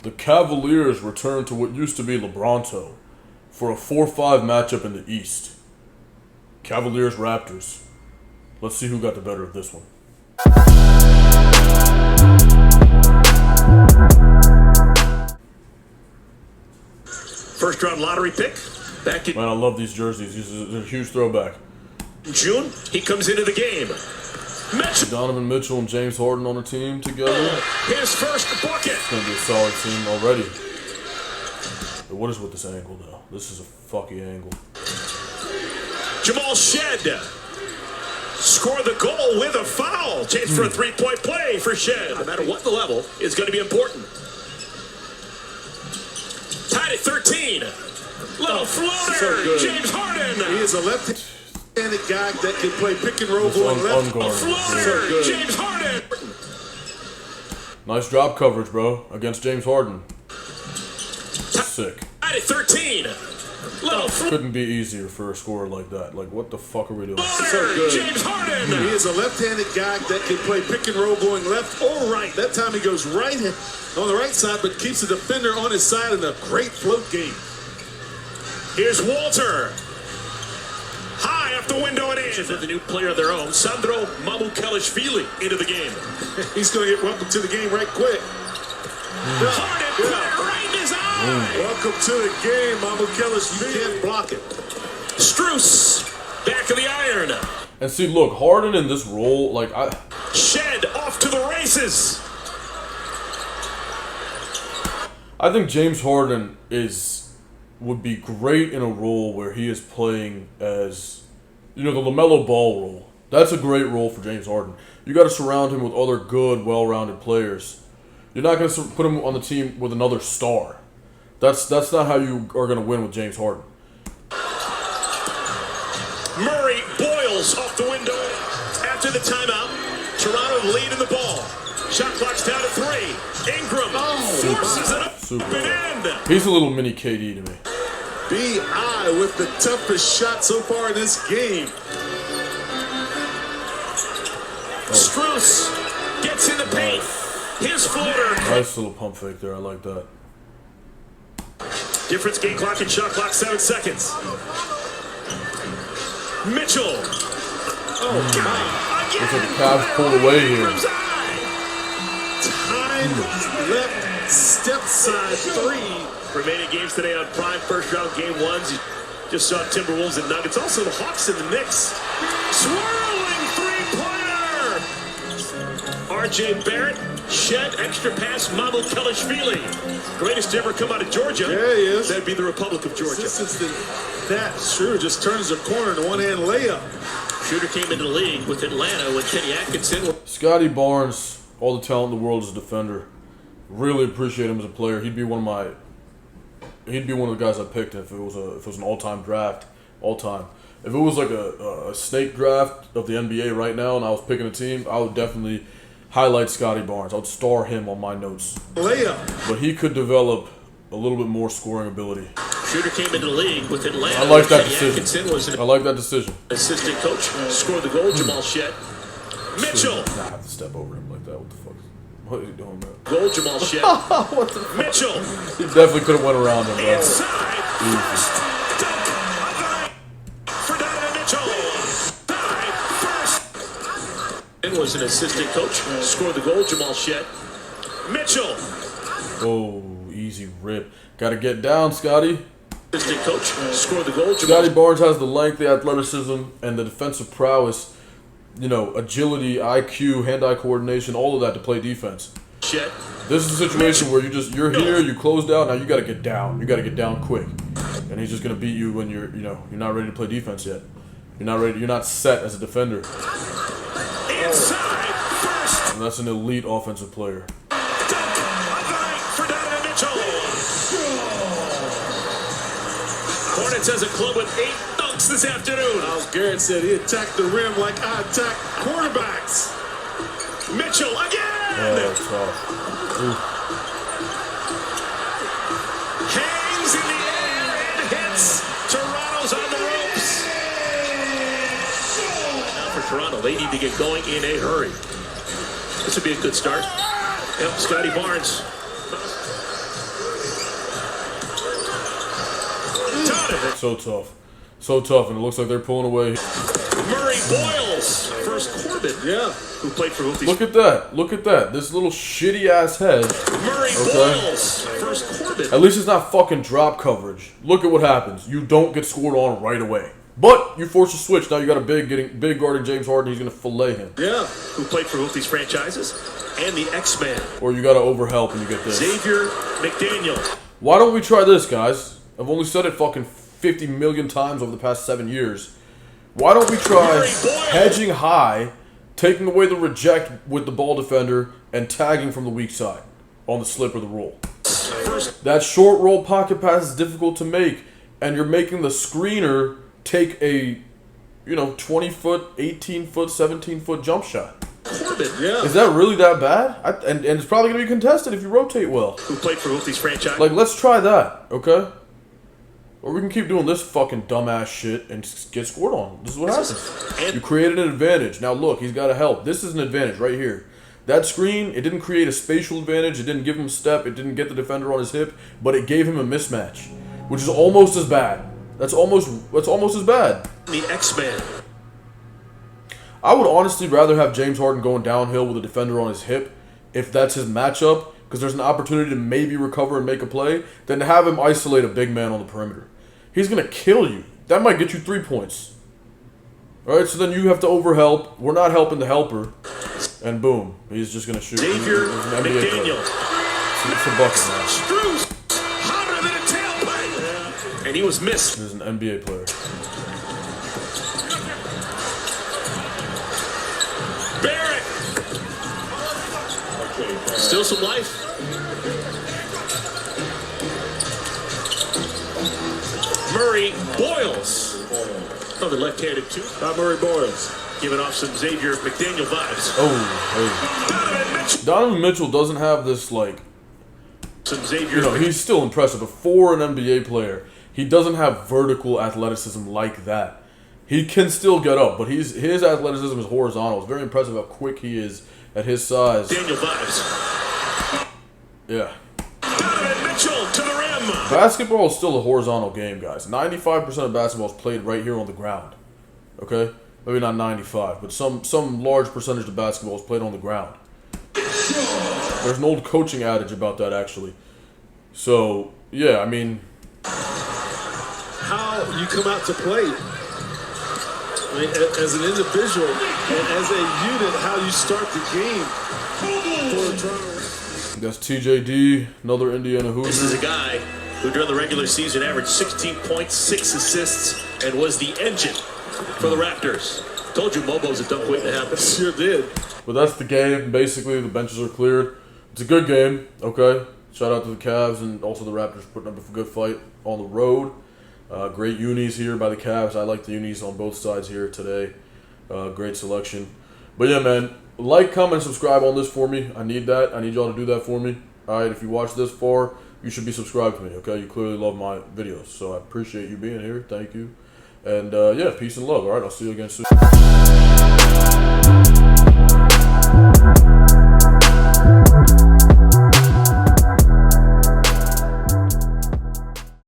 The Cavaliers return to what used to be LeBronto for a 4-5 matchup in the East. Cavaliers Raptors. Let's see who got the better of this one. First round lottery pick. Back in Man, I love these jerseys. These are a huge throwback. June, he comes into the game. Donovan Mitchell and James Harden on the team together. His first bucket. It's going to be a solid team already. But what is with this angle, though? This is a fucking angle. Jamal Shed scored the goal with a foul. Chance for a three-point play for Shed. No matter what the level, is going to be important. Tied at 13. Little floater. So James Harden. He is a left-handed guy that can play pick and roll going left. A floater. James Harden. Nice drop coverage, bro, against James Harden. Sick. Tied at 13. Couldn't be easier for a scorer like that. Like, what the fuck are we doing? So good. James Harden. He is a left-handed guy that can play pick and roll going left or right. That time he goes right on the right side, but keeps the defender on his side in a great float game. Here's Walter. High up the window and in. With the new player of their own, Sandro Mamukelashvili into the game. He's going to get welcome to the game right quick. Harden put it right in his eye. Welcome to the game, Mamukelashvili. You can't block it. Strus, back of the iron. And see, look, Harden in this role, like, Shed off to the races. I think James Harden would be great in a role where he is playing as, the LaMelo Ball role. That's a great role for James Harden. You got to surround him with other good, well-rounded players. You're not going to put him on the team with another star. That's not how you are going to win with James Harden. Murray boils off the window after the timeout. Toronto lead in the ball. Shot clock's down to 3. Ingram forces it up. He's a little mini KD to me. B.I. with the toughest shot so far in this game. Strus gets in the paint. His floater. Nice little pump fake there. I like that. Difference game clock and shot clock 7 seconds. Mitchell. Oh, God. Looks like the Cavs pulled away here. Time left, step side 3. Remaining games today on Prime. First round game 1s. You just saw Timberwolves and Nuggets. Also the Hawks and the Knicks. Swirling three-pointer. R.J. Barrett. Shed, extra pass, Mamukelashvili. Greatest to ever come out of Georgia. Yeah, he is. That'd be the Republic of Georgia. That's true. Just turns the corner in a one-hand layup. Shooter came into the league with Atlanta when Kenny Atkinson. Scotty Barnes, all the talent in the world as a defender. Really appreciate him as a player. He'd be one of the guys I picked if it was an all-time draft, all-time. If it was like a snake draft of the NBA right now and I was picking a team, I would definitely highlight Scotty Barnes. I would star him on my notes. Layup. But he could develop a little bit more scoring ability. Shooter came into the league with Atlanta. I like that Kenny decision. Atkinson was an I like that decision. assistant coach. Scored the goal, Jamal Shed. Mitchell. I have to step over him like that. What the fuck? What are you doing, man? Goal, Jamal Shed. What the fuck? Mitchell. He definitely could have went around him, bro. Inside. First dunk for Donovan Mitchell. Tied first. And was an assistant coach. Scored the goal, Jamal Shed. Mitchell. Oh, easy rip. Got to get down, Scotty. Assistant coach. Scored the goal, Jamal Scotty Barnes has the length, the athleticism, and the defensive prowess. Agility, IQ, hand-eye coordination, all of that to play defense. Shed. This is a situation where you're here, you closed out, now you got to get down. You got to get down quick. And he's just going to beat you when you're not ready to play defense yet. You're not set as a defender. Inside first. And that's an elite offensive player. For Donovan Mitchell. Hornets has a club with 8 dunks this afternoon. Myles Garrett said he attacked the rim like I attack quarterbacks. Mitchell again. Oh, tough. Hangs in the air and hits. Toronto's on the ropes. Now for Toronto, they need to get going in a hurry. This would be a good start. Yep, Scotty Barnes. of it. So tough. So tough, and it looks like they're pulling away. Murray Boyles, first Corbin, who played for both these. Look at that. Look at that. This little shitty-ass head. Murray Boyles, first Corbin. At least it's not fucking drop coverage. Look at what happens. You don't get scored on right away. But you force a switch. Now you got a big guarding James Harden. He's going to fillet him. Yeah, who played for both these franchises. And the X-Man. Or you got to overhelp and you get this. Xavier McDaniel. Why don't we try this, guys? I've only said it fucking 50 million times over the past 7 years. Why don't we try hedging high, taking away the reject with the ball defender, and tagging from the weak side on the slip or the roll? That short roll pocket pass is difficult to make, and you're making the screener take a, 20-foot, 18-foot, 17-foot jump shot. Corbin, yeah. Is that really that bad? And it's probably going to be contested if you rotate well. Who played for both these franchises. Like, let's try that, okay? Or we can keep doing this fucking dumbass shit and get scored on. This is what happens. You created an advantage. Now look, he's got to help. This is an advantage right here. That screen, it didn't create a spatial advantage. It didn't give him a step. It didn't get the defender on his hip. But it gave him a mismatch, which is almost as bad. That's almost as bad. The X-Man. I would honestly rather have James Harden going downhill with a defender on his hip if that's his matchup, because there's an opportunity to maybe recover and make a play, than to have him isolate a big man on the perimeter. He's going to kill you. That might get you 3 points. Alright, so then you have to overhelp. We're not helping the helper. And boom, he's just going to shoot. Xavier He's an NBA McDaniel. It's a bucket, man. Struz, hotter than a tailpipe. And he was missed. He's an NBA player. Barrett. Still some life. Murray Boyles. Another left-handed too. Murray Boyles. Giving off some Xavier McDaniel vibes. Oh, hey. Donovan Mitchell doesn't have this, like, Some Xavier. he's still impressive, but for an NBA player, he doesn't have vertical athleticism like that. He can still get up, but his athleticism is horizontal. It's very impressive how quick he is at his size. Daniel vibes. Yeah. Donovan Mitchell to the rim. Basketball is still a horizontal game, guys. 95% of basketball is played right here on the ground. Okay? Maybe not 95, but some large percentage of basketball is played on the ground. There's an old coaching adage about that, actually. So, yeah, I mean... How you come out to play. I mean, as an individual and as a unit, how you start the game for a Toronto. That's TJD, another Indiana Hoosier. This is a guy who during the regular season averaged 16 points, 6 assists, and was the engine for the Raptors. Told you Mobo's a dunk waiting to happen. Sure did. But that's the game. Basically, the benches are cleared. It's a good game, okay? Shout out to the Cavs and also the Raptors putting up a good fight on the road. Great unis here by the Cavs. I like the unis on both sides here today. Great selection. But yeah, man, like, comment, subscribe on this for me. I need that. I need y'all to do that for me. All right, if you watched this far, you should be subscribed to me, okay? You clearly love my videos, so I appreciate you being here. Thank you. And, yeah, peace and love, all right? I'll see you again soon.